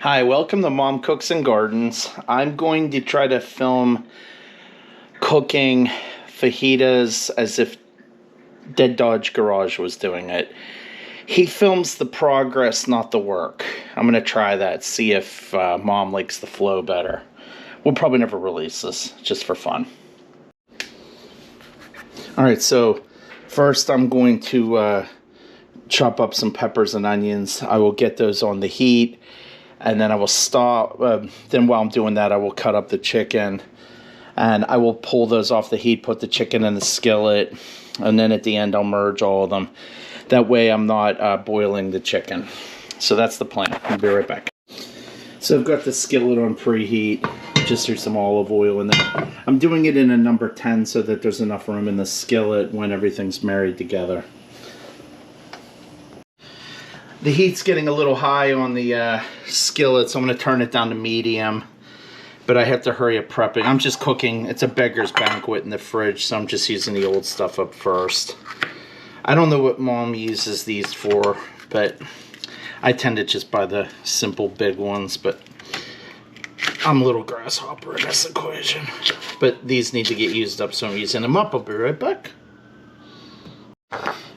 Hi, welcome to Mom Cooks and Gardens. I'm going to try to film cooking fajitas as if Dead Dodge Garage was doing it. He films the progress, not the work. I'm going to try that, see if Mom likes the flow better. We'll probably never release this, just for fun. Alright, so first I'm going to chop up some peppers and onions. I will get those on the heat. And then I will stop, then while I'm doing that, I will cut up the chicken. And I will pull those off the heat, put the chicken in the skillet. And then at the end, I'll merge all of them. That way I'm not boiling the chicken. So that's the plan. I'll be right back. So I've got the skillet on preheat. Just threw some olive oil in there. I'm doing it in a number 10 so that there's enough room in the skillet when everything's married together. The heat's getting a little high on the skillet, so I'm going to turn it down to medium. But I have to hurry up prepping. I'm just cooking. It's a beggar's banquet in the fridge, so I'm just using the old stuff up first. I don't know what Mom uses these for, but I tend to just buy the simple big ones. But I'm a little grasshopper in this equation. But these need to get used up, so I'm using them up. I'll be right back.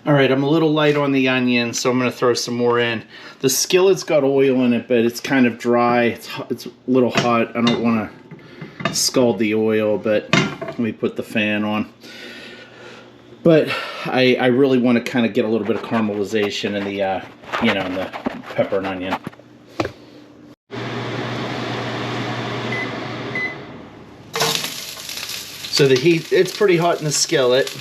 Alright, I'm a little light on the onions, so I'm going to throw some more in. The skillet's got oil in it, but it's kind of dry. It's a little hot. I don't want to scald the oil, but let me put the fan on. But I really want to kind of get a little bit of caramelization in the, in the pepper and onion. So the heat, it's pretty hot in the skillet.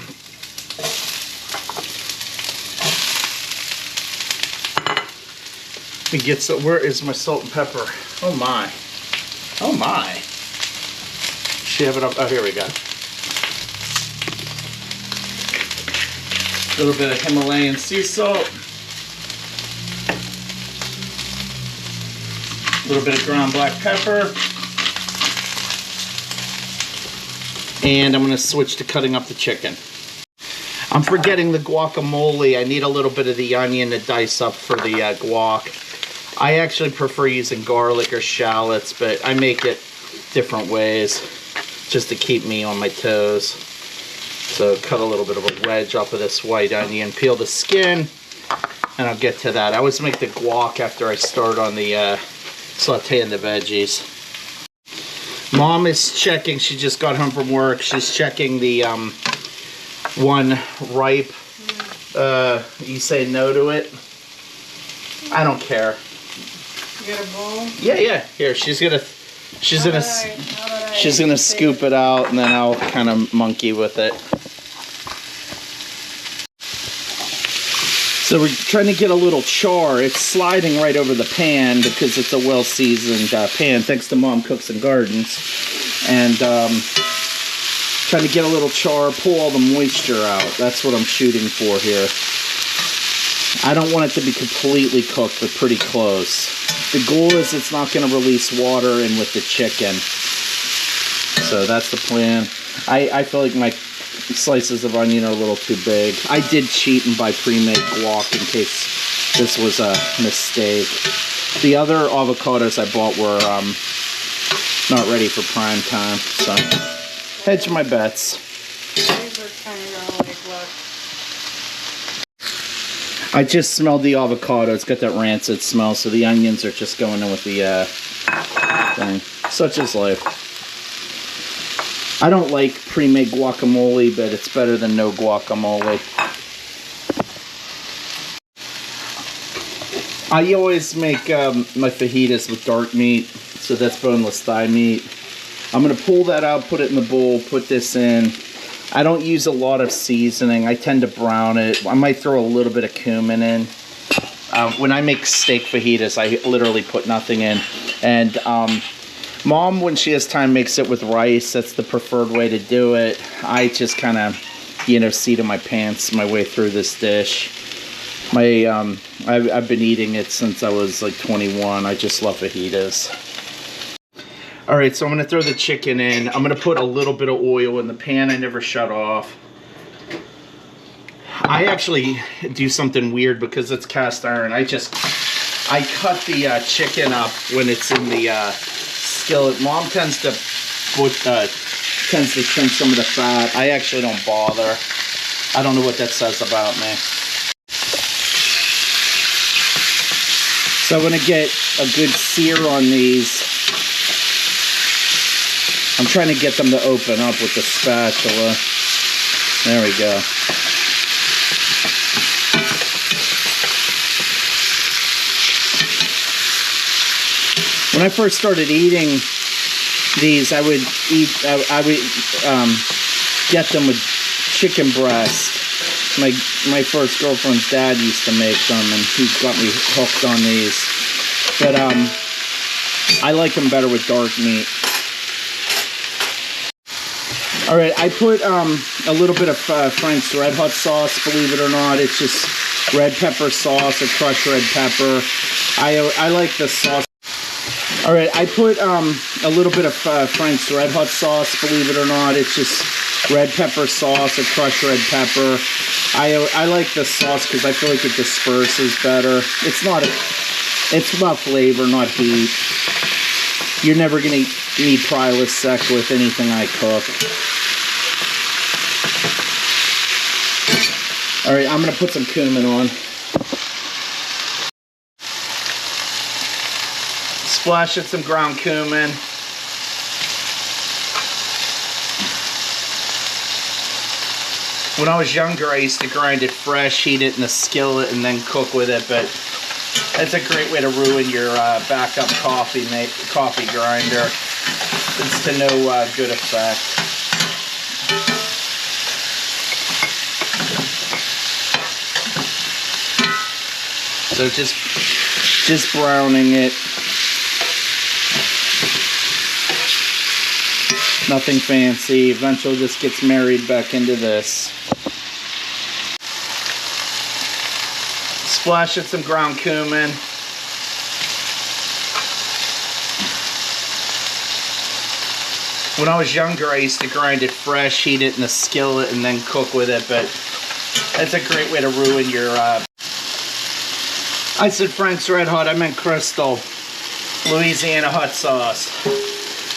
Let me get some. Where is my salt and pepper? Oh my. Oh my. Should have it up. Oh, here we go. A little bit of Himalayan sea salt. A little bit of ground black pepper. And I'm going to switch to cutting up the chicken. I'm forgetting the guacamole. I need a little bit of the onion to dice up for the guac. I actually prefer using garlic or shallots, but I make it different ways just to keep me on my toes. So cut a little bit of a wedge off of this white onion, peel the skin, and I'll get to that. I always make the guac after I start on the sautéing the veggies. Mom is checking, she just got home from work, she's checking the one ripe. You say no to it? I don't care. You got a bowl? Yeah. Here, she's gonna scoop it out, and then I'll kind of monkey with it. So we're trying to get a little char. It's sliding right over the pan because it's a well-seasoned pan, thanks to Mom Cooks and Gardens. And trying to get a little char, pull all the moisture out. That's what I'm shooting for here. I don't want it to be completely cooked, but pretty close. The goal is it's not going to release water in with the chicken. So that's the plan. I feel like my slices of onion are a little too big. I did cheat and buy pre-made guac in case this was a mistake. The other avocados I bought were not ready for prime time. So hedge my bets. These are kind of like what? I just smelled the avocado. It's got that rancid smell, so the onions are just going in with the thing. Such is life. I don't like pre-made guacamole, but it's better than no guacamole. I always make my fajitas with dark meat, so that's boneless thigh meat. I'm going to pull that out, put it in the bowl, put this in. I don't use a lot of seasoning. I tend to brown it. I might throw a little bit of cumin in. When I make steak fajitas, I literally put nothing in. And Mom, when she has time, makes it with rice. That's the preferred way to do it. I just kind of, seat in my pants my way through this dish. I've been eating it since I was like 21. I just love fajitas. Alright, so I'm going to throw the chicken in. I'm going to put a little bit of oil in the pan I never shut off. I actually do something weird because it's cast iron. I I cut the chicken up when it's in the skillet. Mom tends to trim some of the fat. I actually don't bother. I don't know what that says about me. So I'm gonna get a good sear on these. I'm trying to get them to open up with the spatula. There we go. When I first started eating these, I would get them with chicken breast. My first girlfriend's dad used to make them, and he got me hooked on these. But I like them better with dark meat. All right, I put a little bit of Frank's Red Hot sauce. Believe it or not, it's just red pepper sauce or crushed red pepper. I like the sauce. All right, I put a little bit of Frank's Red Hot sauce. Believe it or not, it's just red pepper sauce or crushed red pepper. I like the sauce because I feel like it disperses better. It's about flavor, not heat. You're never gonna need Prilosec with anything I cook. All right, I'm gonna put some cumin on. Splash in some ground cumin. When I was younger, I used to grind it fresh, heat it in the skillet, and then cook with it. But that's a great way to ruin your backup coffee grinder. It's to no good effect. So just browning it. Nothing fancy. Eventually just gets married back into this. Splash in some ground cumin. When I was younger, I used to grind it fresh, heat it in the skillet, and then cook with it. But that's a great way to ruin your... I said Frank's Red Hot, I meant Crystal. Louisiana hot sauce.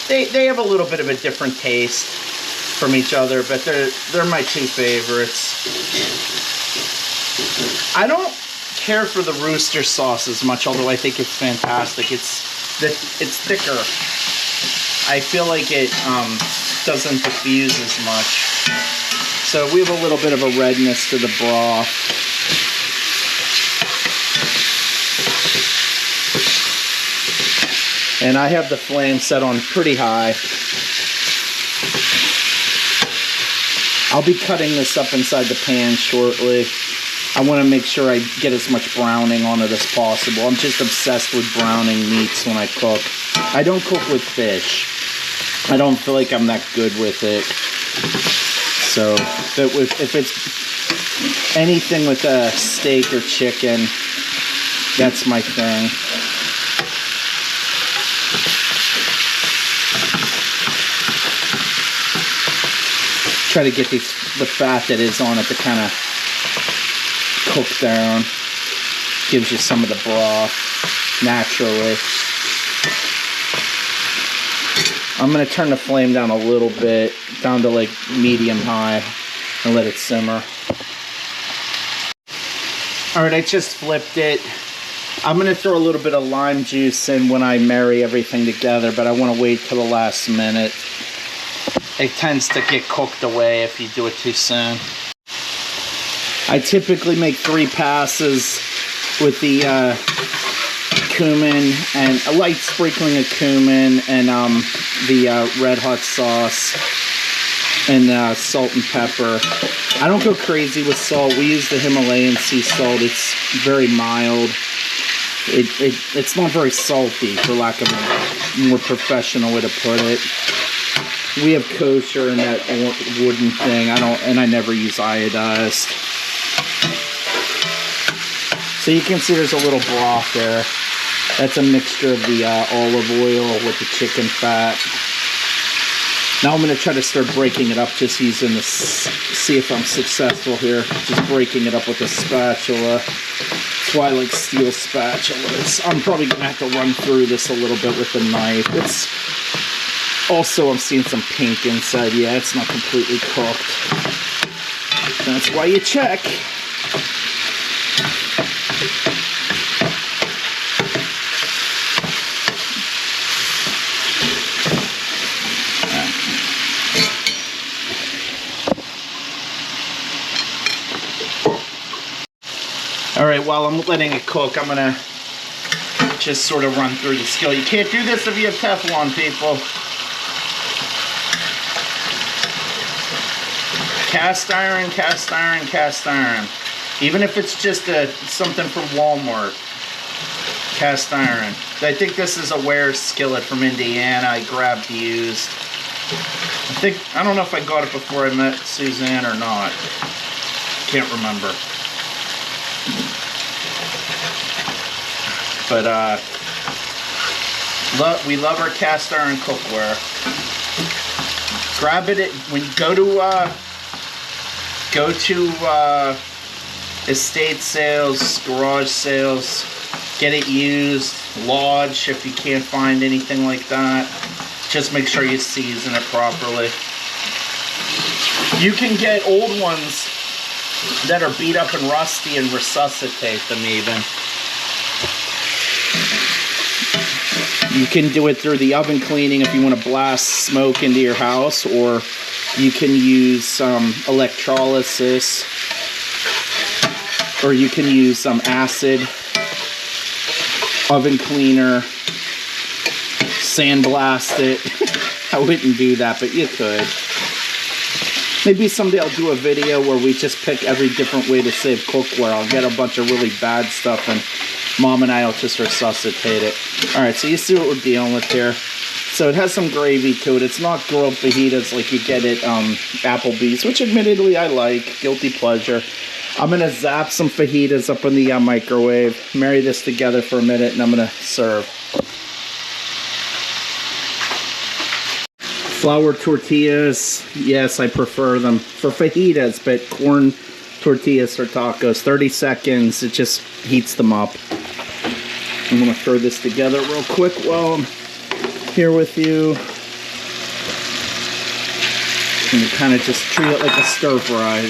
They have a little bit of a different taste from each other, but they're my two favorites. I don't care for the Rooster sauce as much, although I think it's fantastic. It's thicker. I feel like it doesn't diffuse as much. So we have a little bit of a redness to the broth. And I have the flame set on pretty high. I'll be cutting this up inside the pan shortly. I want to make sure I get as much browning on it as possible. I'm just obsessed with browning meats when I cook. I don't cook with fish. I don't feel like I'm that good with it. So if it's anything with a steak or chicken, that's my thing. Try to get the fat that is on it to kind of cook down. Gives you some of the broth naturally. I'm going to turn the flame down a little bit, down to like medium high, and let it simmer. Alright, I just flipped it. I'm going to throw a little bit of lime juice in when I marry everything together, but I want to wait till the last minute. It tends to get cooked away if you do it too soon. I typically make 3 passes with the cumin and a light sprinkling of cumin and the red hot sauce and salt and pepper. I don't go crazy with salt. We use the Himalayan sea salt. It's very mild. It's not very salty, for lack of a more professional way to put it. We have kosher and that wooden thing. I never use iodized. So you can see there's a little broth there. That's a mixture of the olive oil with the chicken fat. Now I'm going to try to start breaking it up, just using this, see if I'm successful here. Just breaking it up with a spatula. It's why I like steel spatulas. I'm probably gonna have to run through this a little bit with the knife. It's also, I'm seeing some pink inside. Yeah, it's not completely cooked. That's why you check. All right, while I'm letting it cook, I'm gonna just sort of run through the skillet. You can't do this if you have Teflon, people. Cast iron, cast iron, cast iron. Even if it's just something from Walmart. Cast iron. I think this is a Ware skillet from Indiana. I grabbed used. I don't know if I got it before I met Suzanne or not. Can't remember. But we love our cast iron cookware. Grab it when you go to estate sales, garage sales. Get it used. Lodge if you can't find anything like that. Just make sure you season it properly. You can get old ones that are beat up and rusty and resuscitate them even. You can do it through the oven cleaning if you want to blast smoke into your house, or you can use some electrolysis, or you can use some acid, oven cleaner, sandblast it. I wouldn't do that, but you could. Maybe someday I'll do a video where we just pick every different way to save cookware. I'll get a bunch of really bad stuff and Mom and I will just resuscitate it. Alright, so you see what we're dealing with here. So it has some gravy to it. It's not grilled fajitas like you get at Applebee's, which admittedly I like. Guilty pleasure. I'm going to zap some fajitas up in the microwave. Marry this together for a minute and I'm going to serve. Flour tortillas, yes, I prefer them for fajitas, but corn tortillas or tacos, 30 seconds, it just heats them up. I'm gonna throw this together real quick while I'm here with you. And you kind of just treat it like a stir fry.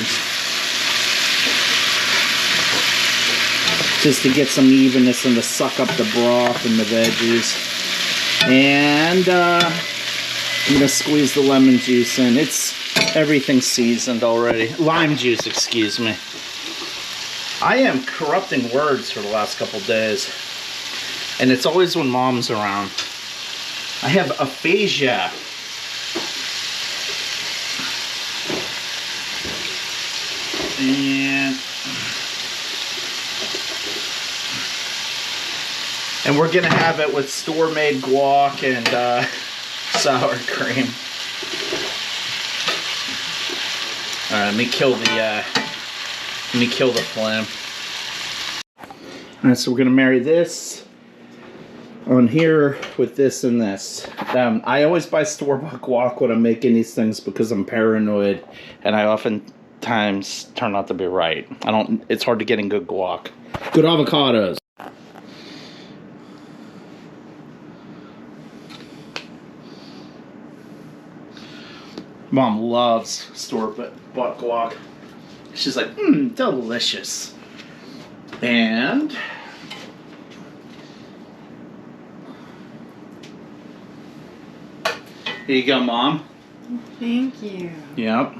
Just to get some evenness and to suck up the broth and the veggies. And I'm gonna squeeze the lemon juice in. It's everything seasoned already. Lime juice, excuse me. I am corrupting words for the last couple days. And it's always when Mom's around. I have aphasia. And we're gonna have it with store-made guac and sour cream. All right, let me kill the flame. All right, so we're gonna marry this on here with this and this. I always buy store-bought guac when I'm making these things because I'm paranoid, and I oftentimes turn out to be right. It's hard to get in good guac. Good avocados. Mom loves store-bought guac. She's like, delicious. And here you go, Mom. Thank you. Yep.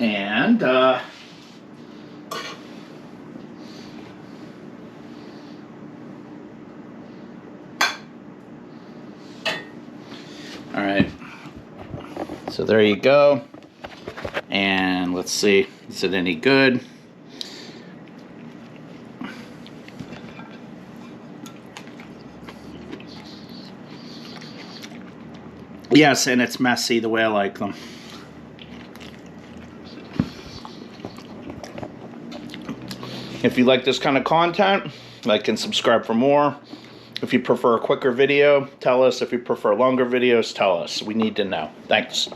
And all right. So there you go. And let's see, is it any good? Yes, and it's messy the way I like them. If you like this kind of content, like and subscribe for more. If you prefer a quicker video, tell us. If you prefer longer videos, tell us. We need to know. Thanks.